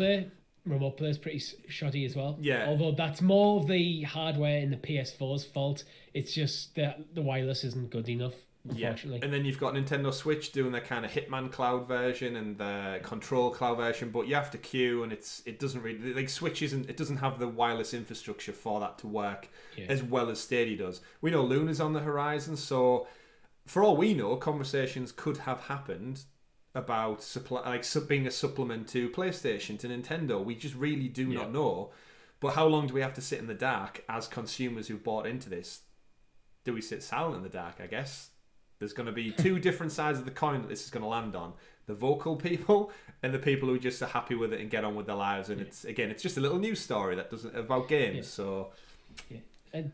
remote play is pretty shoddy as well. Yeah. Although that's more of the hardware in the PS4's fault. It's just that the wireless isn't good enough. Unfortunately. And then you've got Nintendo Switch doing their kind of Hitman cloud version and the Control cloud version, but you have to queue, and it doesn't really, like, Switch it doesn't have the wireless infrastructure for that to work as well as Stadia does. We know Luna's on the horizon, so for all we know, conversations could have happened about being a supplement to PlayStation, to Nintendo. We just really do not know. But how long do we have to sit in the dark as consumers who've bought into this? Do we sit silent in the dark, I guess? There's going to be 2 different sides of the coin that this is going to land on. The vocal people and the people who just are happy with it and get on with their lives. And it's just a little news story that doesn't about games. Yeah. So,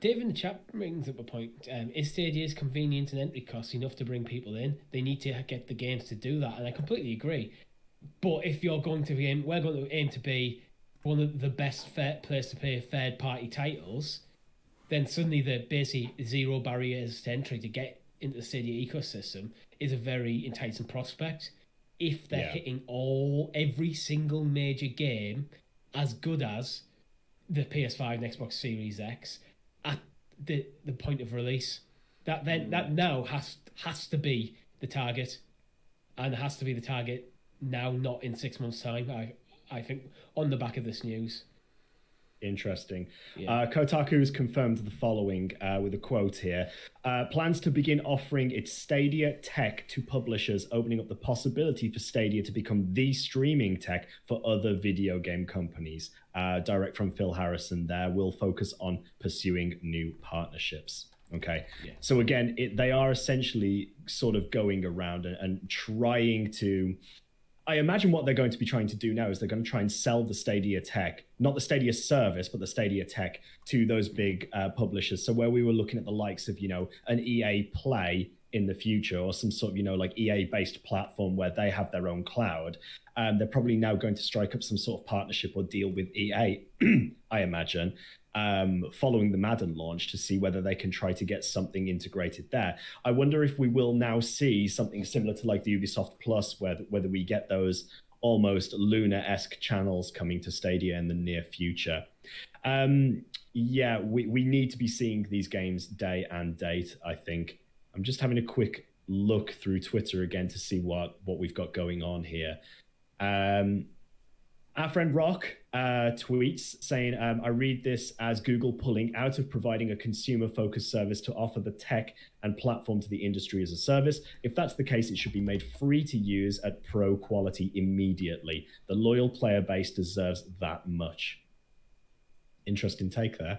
Dave in the chat brings up a point. Is Stadia's convenience and entry costs enough to bring people in? They need to get the games to do that, and I completely agree. But if you're going to be, we're going to aim to be one of the best place to play third-party titles, then suddenly the basically zero barriers to entry to get into the Stadia ecosystem is a very enticing prospect. If they're hitting every single major game as good as the PS5 and Xbox Series X at the point of release, that now has to be the target, and it has to be the target now, not in 6 months' time. I think on the back of this news. Interesting. Kotaku's confirmed the following with a quote here. Plans to begin offering its Stadia tech to publishers, opening up the possibility for Stadia to become the streaming tech for other video game companies. Direct from Phil Harrison there. Will focus on pursuing new partnerships. Okay. Yeah. So again, they are essentially sort of going around and trying to... I imagine what they're going to be trying to do now is they're going to try and sell the Stadia tech, not the Stadia service, but the Stadia tech to those big publishers. So where we were looking at the likes of, an EA Play in the future, or some sort of, like EA-based platform where they have their own cloud, they're probably now going to strike up some sort of partnership or deal with EA I imagine, following the Madden launch to see whether they can try to get something integrated there. I wonder if we will now see something similar to like the Ubisoft Plus, whether we get those almost Luna-esque channels coming to Stadia in the near future. Yeah, we need to be seeing these games day and date, I think. I'm just having a quick look through Twitter again to see what we've got going on here. Our friend Rock tweets saying, I read this as Google pulling out of providing a consumer-focused service to offer the tech and platform to the industry as a service. If that's the case, it should be made free to use at pro quality immediately. The loyal player base deserves that much. Interesting take there.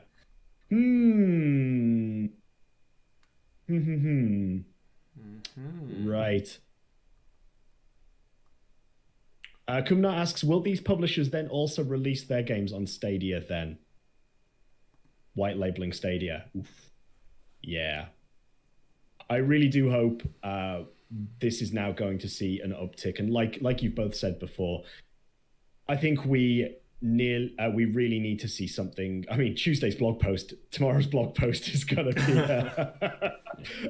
Right. Kumna asks, will these publishers then also release their games on Stadia then? White labeling Stadia. Oof. Yeah. I really do hope this is now going to see an uptick. And like you've both said before, I think we really need to see something. I mean, Tuesday's blog post, tomorrow's blog post is going to be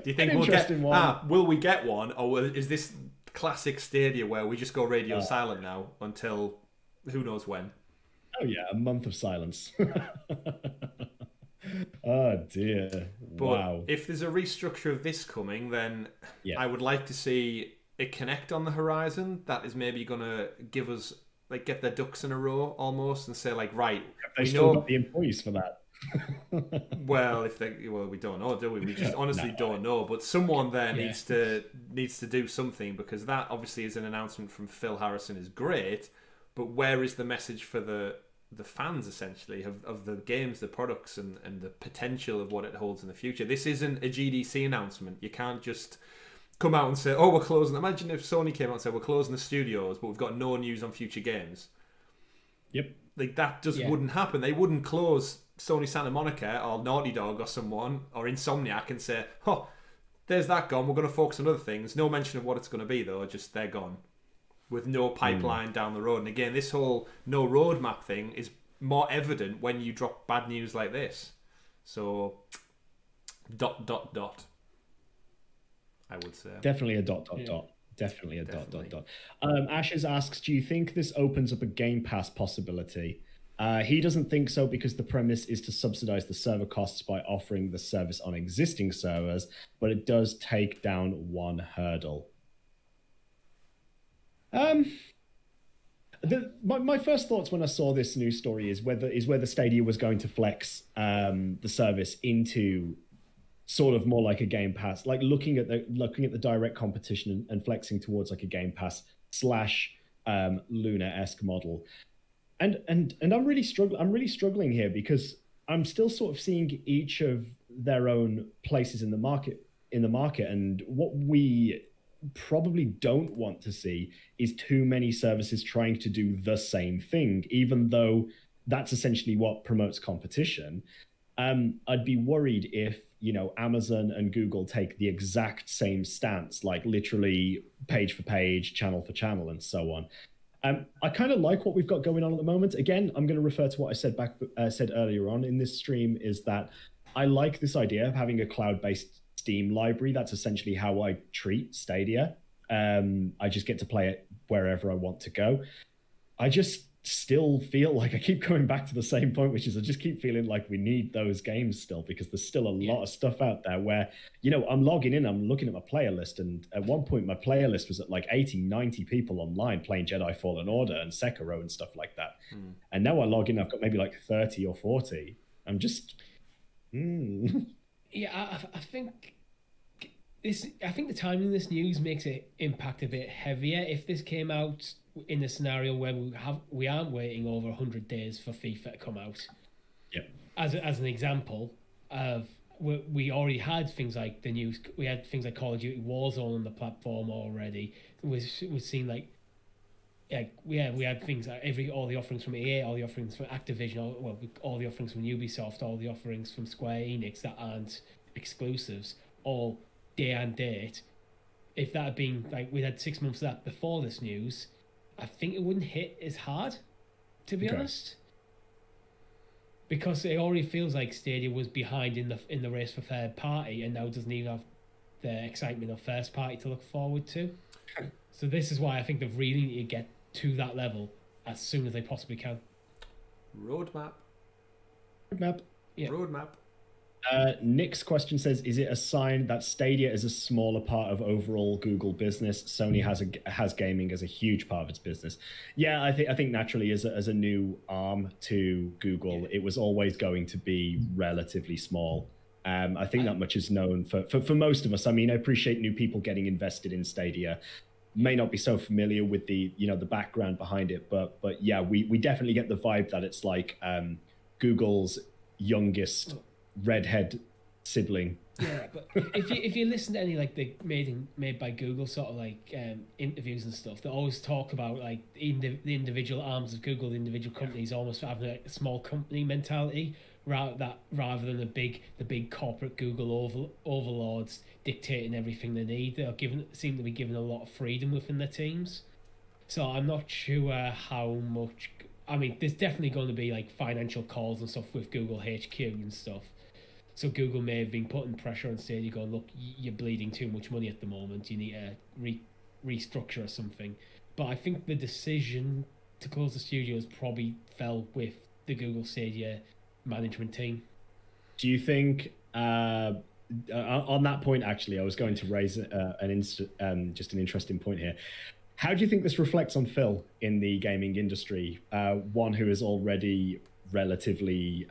do you think we'll get one? Will we get one, or is this classic Stadia where we just go radio silent now until who knows when? Oh yeah, a month of silence. Oh dear. But wow. If there's a restructure of this coming, then I would like to see a Connect on the horizon that is maybe going to give us, like, get their ducks in a row almost and say, like, right, they still got the employees for that. Well, we don't know, do we? We just honestly don't know. But someone there needs to do something, because that obviously is an announcement from Phil Harrison is great, but where is the message for the fans essentially of the games, the products, and the potential of what it holds in the future? This isn't a GDC announcement. You can't just come out and say, oh, we're closing. Imagine if Sony came out and said, we're closing the studios, but we've got no news on future games. Yep. Like, that just wouldn't happen. They wouldn't close Sony Santa Monica or Naughty Dog or someone or Insomniac and say, oh, there's that gone, we're going to focus on other things. No mention of what it's going to be, though, just they're gone with no pipeline down the road. And again, this whole no roadmap thing is more evident when you drop bad news like this. So dot I would say definitely a dot. Definitely a dot. Ashes asks, do you think this opens up a Game Pass possibility? He doesn't think so, because the premise is to subsidize the server costs by offering the service on existing servers, but it does take down one hurdle. My first thoughts when I saw this news story is whether Stadia was going to flex the service into sort of more like a Game Pass, like looking at the direct competition and flexing towards like a Game Pass / Luna-esque model. And I'm really struggling here, because I'm still sort of seeing each of their own places in the market, and what we probably don't want to see is too many services trying to do the same thing, even though that's essentially what promotes competition. I'd be worried if, Amazon and Google take the exact same stance, like literally page for page, channel for channel, and so on. I kind of like what we've got going on at the moment. Again, I'm going to refer to what I said earlier on in this stream, is that I like this idea of having a cloud-based Steam library. That's essentially how I treat Stadia. I just get to play it wherever I want to go. I just still feel like I keep going back to the same point, which is I just keep feeling like we need those games still, because there's still a lot of stuff out there where, I'm logging in, I'm looking at my player list, and at one point my player list was at like 80, 90 people online playing Jedi Fallen Order and Sekiro and stuff like that. And now I log in, I've got maybe like 30 or 40. I'm just... Yeah, I think the timing of this news makes it impact a bit heavier. If this came out in a scenario where we aren't waiting over 100 days for FIFA to come out, as an example of, we already had things like the news. We had things like Call of Duty Warzone on the platform already. We've seen we had things like all the offerings from EA, all the offerings from Activision, all the offerings from Ubisoft, all the offerings from Square Enix that aren't exclusives, all day and date. If that had been like we had 6 months of that before this news, I think it wouldn't hit as hard, to be honest. because it already feels like Stadia was behind in the race for third party, and now doesn't even have the excitement of first party to look forward to. So this is why I think they really need to get to that level as soon as they possibly can. Roadmap. Yeah. Roadmap. Nick's question says, is it a sign that Stadia is a smaller part of overall Google business? Sony has gaming as a huge part of its business. Yeah, I think naturally as a new arm to Google, it was always going to be relatively small. I think that much is known for most of us. I mean, I appreciate new people getting invested in Stadia. May not be so familiar with the background behind it, but yeah, we definitely get the vibe that it's like Google's youngest redhead sibling. Yeah, but if you listen to any like the made by Google sort of like interviews and stuff, they always talk about like the individual arms of Google, the individual companies almost having a small company mentality rather than the big corporate Google overlords dictating everything they need. They seem to be given a lot of freedom within their teams. So I'm not sure how much. I mean, there's definitely going to be like financial calls and stuff with Google HQ and stuff. So Google may have been putting pressure on Stadia, going, look, you're bleeding too much money at the moment. You need to restructure or something. But I think the decision to close the studios probably fell with the Google Stadia management team. Do you think, on that point, actually, I was going to raise just an interesting point here. How do you think this reflects on Phil in the gaming industry? One who is already relatively...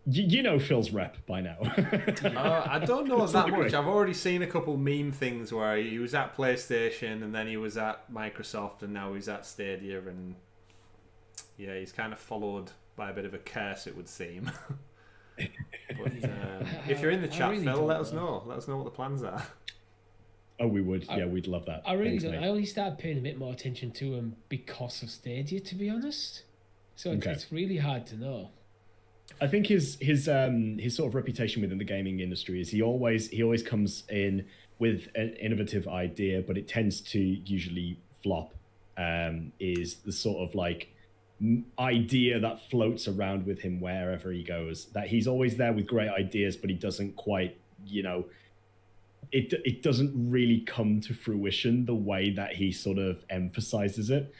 you know Phil's rep by now. I don't know that much. I've already seen a couple meme things where he was at PlayStation and then he was at Microsoft and now he's at Stadia, and yeah, he's kind of followed by a bit of a curse, it would seem. But if you're in the chat, really, Phil, let us know. Let us know what the plans are. Oh, we would. Yeah, we'd love that. I really don't. I only started paying a bit more attention to him because of Stadia, to be honest. So it's really hard to know. I think his sort of reputation within the gaming industry is he always comes in with an innovative idea, but it tends to usually flop. Is the sort of like idea that floats around with him wherever he goes. That he's always there with great ideas, but he doesn't quite, it doesn't really come to fruition the way that he sort of emphasizes it.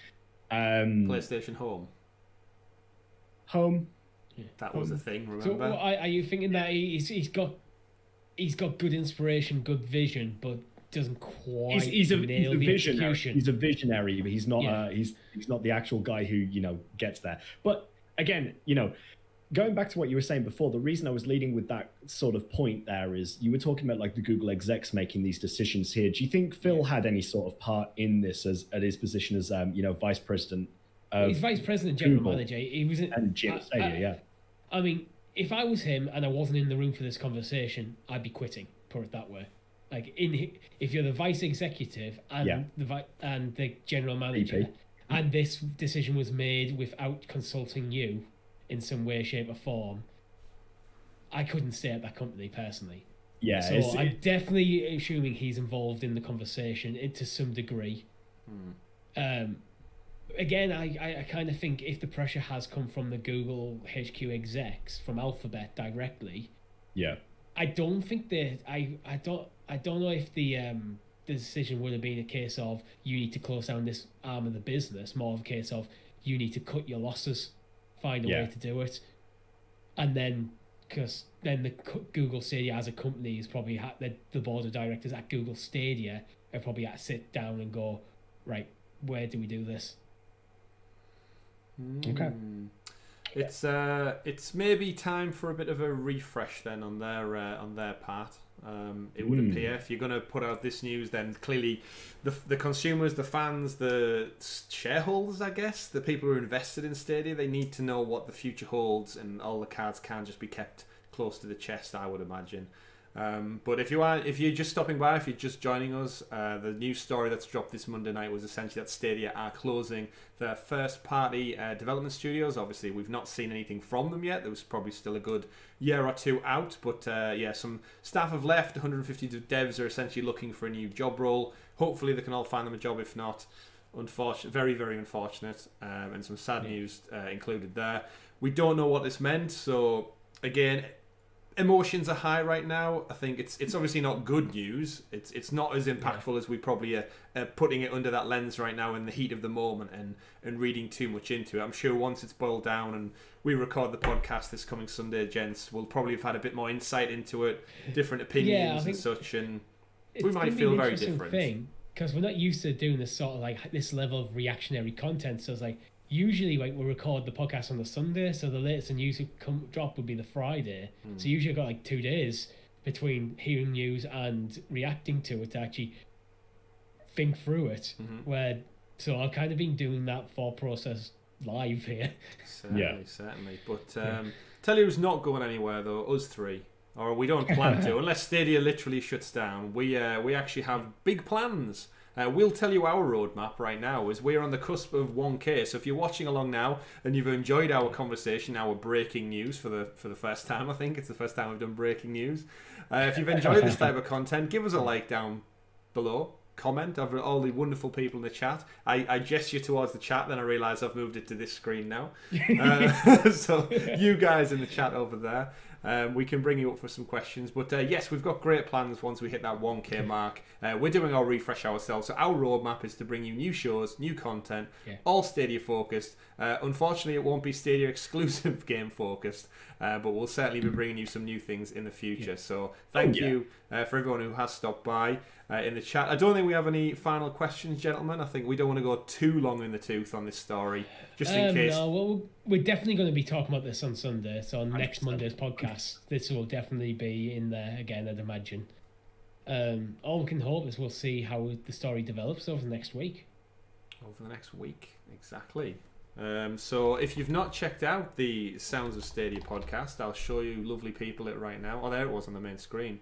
PlayStation Home. Yeah. That was a thing, remember? So are you thinking that he's got good inspiration, good vision, but doesn't quite nail the execution? He's a visionary, but he's not he's not the actual guy who gets there. But again, going back to what you were saying before, the reason I was leading with that sort of point there is you were talking about like the Google execs making these decisions here. Do you think Phil had any sort of part in this at his position as vice president? He's vice president, general manager. He was and Jim Stadia, yeah. I mean, if I was him and I wasn't in the room for this conversation, I'd be quitting. Put it that way. Like if you're the vice executive and the general manager, EP. and this decision was made without consulting you in some way, shape, or form, I couldn't stay at that company personally. Yeah. So I'm definitely assuming he's involved in the conversation to some degree. Again, I kind of think if the pressure has come from the Google HQ execs from Alphabet directly, I don't think I don't know if the decision would have been a case of you need to close down this arm of the business, more of a case of you need to cut your losses, find a way to do it, and then because then the Google Stadia as a company is probably the board of directors at Google Stadia are probably had to sit down and go, right, where do we do this? Okay. It's maybe time for a bit of a refresh then on their part. It would appear if you're going to put out this news, then clearly the consumers, the fans, the shareholders, I guess, the people who are invested in Stadia, they need to know what the future holds, and all the cards can't just be kept close to the chest, I would imagine. But if you're just stopping by, if you're just joining us, the news story that's dropped this Monday night was essentially that Stadia are closing their first-party development studios. Obviously, we've not seen anything from them yet. There was probably still a good year or two out, but some staff have left. 150 devs are essentially looking for a new job role. Hopefully, they can all find them a job. If not, Unfortunate, very, very unfortunate, and some sad news included there. We don't know what this meant, so again, emotions are high right now. I think it's obviously not good news. It's not as impactful as we probably are putting it under that lens right now in the heat of the moment and reading too much into it. I'm sure once it's boiled down and we record the podcast this coming Sunday, gents, we'll probably have had a bit more insight into it, different opinions and such, and we might feel very different. Because we're not used to doing this sort of like this level of reactionary content. So it's like usually like we'll record the podcast on the Sunday, so the latest news drop would be the Friday. So usually I've got like 2 days between hearing news and reacting to it to actually think through it. So I've kind of been doing that thought process live here. Certainly. But tell you who's not going anywhere though, us three. Or we don't plan to, unless Stadia literally shuts down. We actually have big plans. We'll tell you our roadmap right now as we're on the cusp of 1K. So if you're watching along now and you've enjoyed our conversation, our breaking news for the first time, I think it's the first time we've done breaking news. If you've enjoyed this type of content, give us a like down below. Comment over all the wonderful people in the chat. I gesture towards the chat, then I realise I've moved it to this screen now. So you guys in the chat over there. We can bring you up for some questions. But yes, we've got great plans once we hit that 1K mark. We're doing our refresh ourselves. So our roadmap is to bring you new shows, new content, all Stadia focused. Unfortunately, it won't be Stadia exclusive game focused, but we'll certainly be bringing you some new things in the future. So thank you for everyone who has stopped by in the chat. I don't think we have any final questions, gentlemen. I think we don't want to go too long in the tooth on this story, just in case. No, well, we're definitely going to be talking about this on Sunday. So on next Monday's podcast, this will definitely be in there again, I'd imagine. All we can hope is we'll see how the story develops over the next week. Exactly. So if you've not checked out the Sounds of Stadia podcast, I'll show you lovely people it right now. Oh, there it was on the main screen.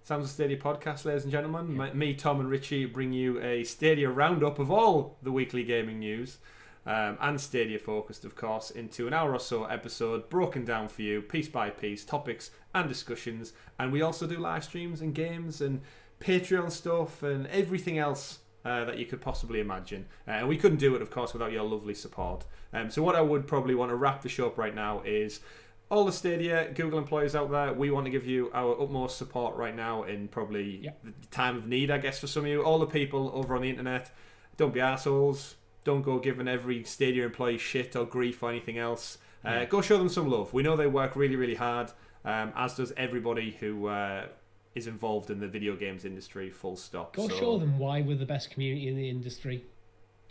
Sounds of Stadia podcast, ladies and gentlemen. Me, Tom and Richie bring you a Stadia roundup of all the weekly gaming news, and Stadia focused, of course, into an hour or so episode, broken down for you, piece by piece, topics and discussions. And we also do live streams and games and Patreon stuff and everything else that you could possibly imagine. And we couldn't do it, of course, without your lovely support. So what I would probably want to wrap the show up right now is all the Stadia Google employees out there, we want to give you our utmost support right now in probably the time of need, I guess, for some of you. All the people over on the internet, don't be assholes. Don't go giving every Stadia employee shit or grief or anything else. Go show them some love. We know they work really, really hard, as does everybody who is involved in the video games industry, full stop. Go show them why we're the best community in the industry.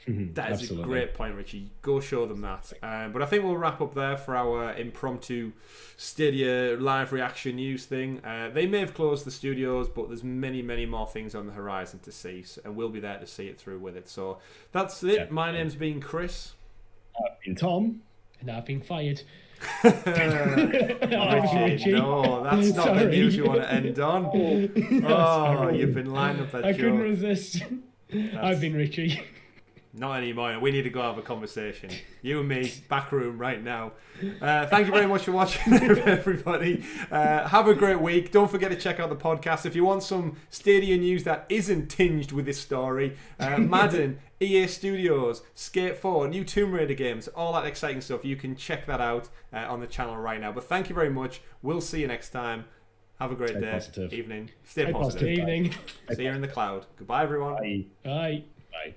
That is a great point, Richie. Go show them that. But I think we'll wrap up there for our impromptu Stadia live reaction news thing. They may have closed the studios, but there's many, many more things on the horizon to see, and we'll be there to see it through with it. So that's it. Yeah. My name's been Chris. I've been Tom. And I've been fired. Richie, no, that's not the news you want to end on. You've been lining up that joke. I couldn't resist. I've been Richie. Not anymore. We need to go have a conversation. You and me, back room right now. Thank you very much for watching, everybody. Have a great week. Don't forget to check out the podcast. If you want some Stadia news that isn't tinged with this story, Madden, EA Studios, Skate 4, new Tomb Raider games, all that exciting stuff, you can check that out on the channel right now. But thank you very much. We'll see you next time. Have a great day, positive. evening. Stay positive. Evening. See you in the cloud. Goodbye, everyone. Bye. Bye. Bye.